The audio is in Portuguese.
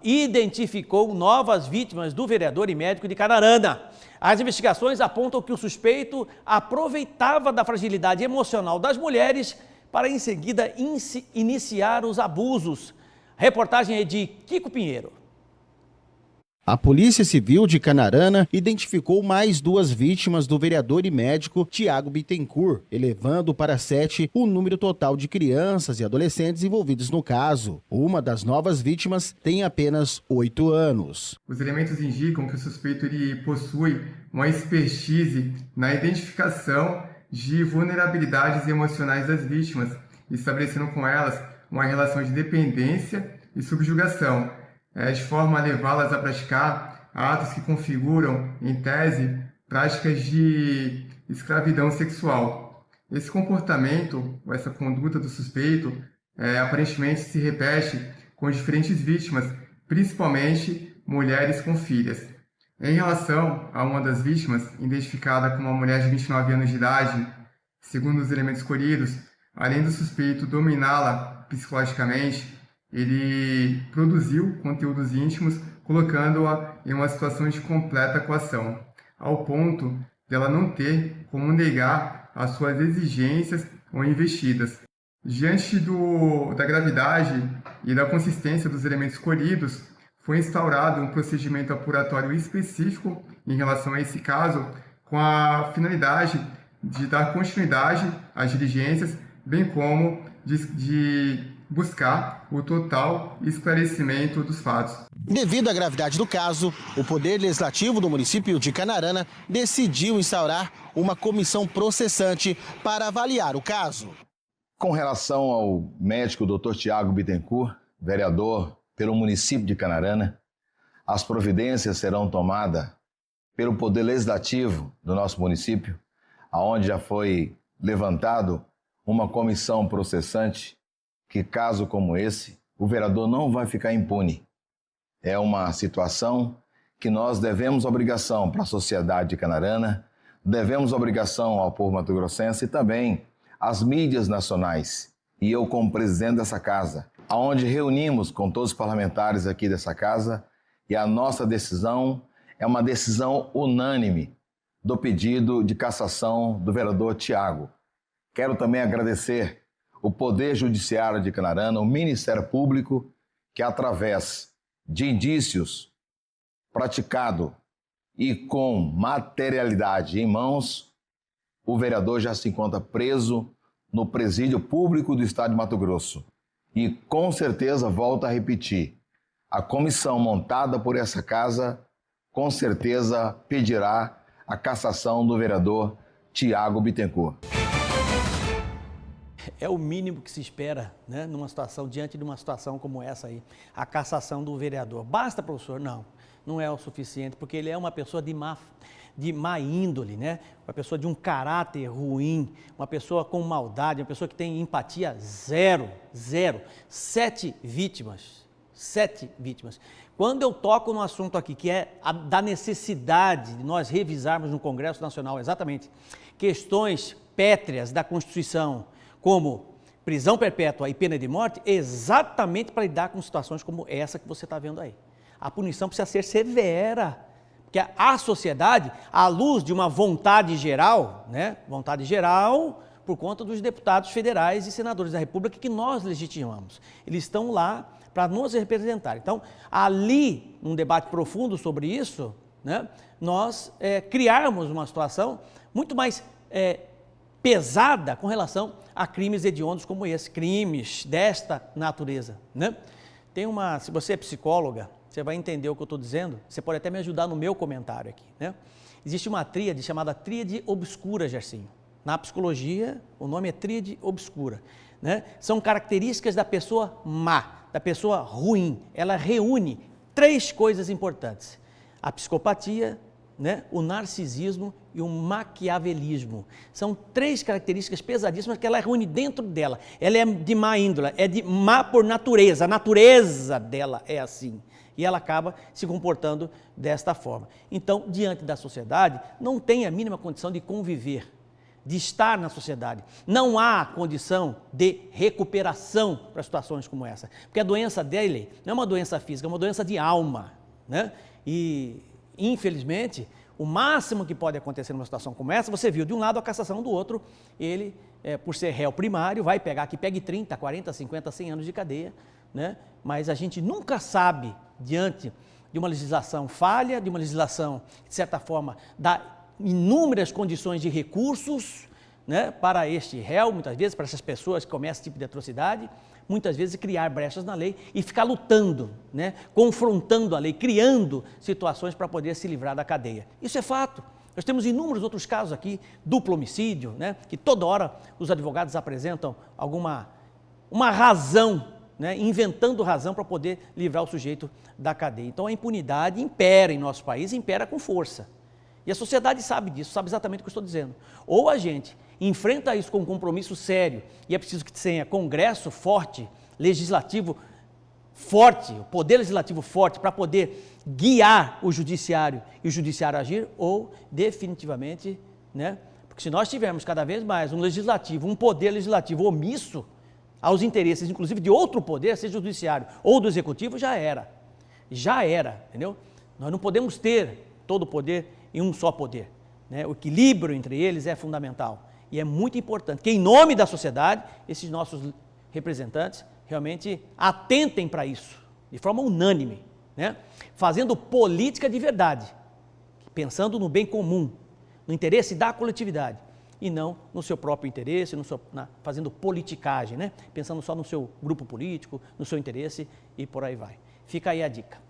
identificou novas vítimas do vereador e médico de Canarana. As investigações apontam que o suspeito aproveitava da fragilidade emocional das mulheres para em seguida iniciar os abusos. Reportagem é de Kiko Pinheiro. A Polícia Civil de Canarana identificou mais 2 vítimas do vereador e médico Tiago Bittencourt, elevando para 7 o número total de crianças e adolescentes envolvidos no caso. Uma das novas vítimas tem apenas 8 anos. Os elementos indicam que o suspeito possui uma expertise na identificação de vulnerabilidades emocionais das vítimas, estabelecendo com elas uma relação de dependência e subjugação, de forma a levá-las a praticar atos que configuram, em tese, práticas de escravidão sexual. Esse comportamento, ou essa conduta do suspeito, aparentemente se repete com diferentes vítimas, principalmente mulheres com filhas. Em relação a uma das vítimas, identificada como uma mulher de 29 anos de idade, segundo os elementos colhidos, além do suspeito dominá-la psicologicamente, ele produziu conteúdos íntimos, colocando-a em uma situação de completa coação, ao ponto de ela não ter como negar as suas exigências ou investidas. Diante da gravidade e da consistência dos elementos colhidos, foi instaurado um procedimento apuratório específico em relação a esse caso, com a finalidade de dar continuidade às diligências, bem como de buscar o total esclarecimento dos fatos. Devido à gravidade do caso, o Poder Legislativo do município de Canarana decidiu instaurar uma comissão processante para avaliar o caso. Com relação ao médico Dr. Tiago Bittencourt, vereador pelo município de Canarana, as providências serão tomadas pelo Poder Legislativo do nosso município, aonde já foi levantado uma comissão processante que, caso como esse, o vereador não vai ficar impune. É uma situação que nós devemos obrigação para a sociedade de Canarana, devemos obrigação ao povo mato-grossense e também às mídias nacionais. E eu, como presidente dessa casa, onde reunimos com todos os parlamentares aqui dessa casa, e a nossa decisão é uma decisão unânime do pedido de cassação do vereador Tiago. Quero também agradecer o Poder Judiciário de Canarana, o Ministério Público, que através de indícios praticado e com materialidade em mãos, o vereador já se encontra preso no presídio público do estado de Mato Grosso. E com certeza, volto a repetir, a comissão montada por essa casa, com certeza pedirá a cassação do vereador Tiago Bittencourt. É o mínimo que se espera, né, diante de uma situação como essa aí, a cassação do vereador. Basta, professor? Não é o suficiente, porque ele é uma pessoa de má índole, né? Uma pessoa de um caráter ruim, uma pessoa com maldade, uma pessoa que tem empatia zero. 7 vítimas. Quando eu toco no assunto aqui, que é da necessidade de nós revisarmos no Congresso Nacional exatamente questões pétreas da Constituição, como prisão perpétua e pena de morte, exatamente para lidar com situações como essa que você está vendo aí. A punição precisa ser severa, porque a sociedade, à luz de uma vontade geral, né? Vontade geral por conta dos deputados federais e senadores da República que nós legitimamos. Eles estão lá para nos representar. Então, ali, num debate profundo sobre isso, né, nós criarmos uma situação muito mais pesada com relação a crimes hediondos como esse, crimes desta natureza, né? Se você é psicóloga, você vai entender o que eu estou dizendo, você pode até me ajudar no meu comentário aqui, né? Existe uma tríade chamada tríade obscura, Gersinho. Na psicologia, o nome é tríade obscura, né? São características da pessoa má, da pessoa ruim. Ela reúne 3 coisas importantes: a psicopatia, né, o narcisismo e o maquiavelismo. São 3 características pesadíssimas que ela reúne dentro dela. Ela é de má índole, é de má por natureza, a natureza dela é assim. E ela acaba se comportando desta forma. Então, diante da sociedade, não tem a mínima condição de conviver. de estar na sociedade. Não há condição de recuperação para situações como essa. Porque a doença dele não é uma doença física, é uma doença de alma, né? E, infelizmente, o máximo que pode acontecer numa situação como essa, você viu de um lado a cassação, do outro, ele, por ser réu primário, vai pegar que pegue 30, 40, 50, 100 anos de cadeia, né? Mas a gente nunca sabe, diante de uma legislação falha, de uma legislação, de certa forma, dá inúmeras condições de recursos, né, para este réu, muitas vezes, para essas pessoas que cometem esse tipo de atrocidade, muitas vezes criar brechas na lei e ficar lutando, né, confrontando a lei, criando situações para poder se livrar da cadeia. Isso é fato. Nós temos inúmeros outros casos aqui, duplo homicídio, né, que toda hora os advogados apresentam uma razão, né, inventando razão para poder livrar o sujeito da cadeia. Então a impunidade impera em nosso país, impera com força. E a sociedade sabe disso, sabe exatamente o que eu estou dizendo. Ou a gente enfrenta isso com um compromisso sério, e é preciso que tenha Congresso forte, legislativo forte, o poder legislativo forte para poder guiar o judiciário e o judiciário agir, ou definitivamente, né? Porque se nós tivermos cada vez mais um legislativo, um poder legislativo omisso aos interesses, inclusive de outro poder, seja o judiciário ou do executivo, já era, entendeu? Nós não podemos ter todo o poder em um só poder, né? O equilíbrio entre eles é fundamental e é muito importante que, em nome da sociedade, esses nossos representantes realmente atentem para isso, de forma unânime, né? Fazendo política de verdade, pensando no bem comum, no interesse da coletividade, e não no seu próprio interesse, fazendo politicagem, né? Pensando só no seu grupo político, no seu interesse e por aí vai. Fica aí a dica.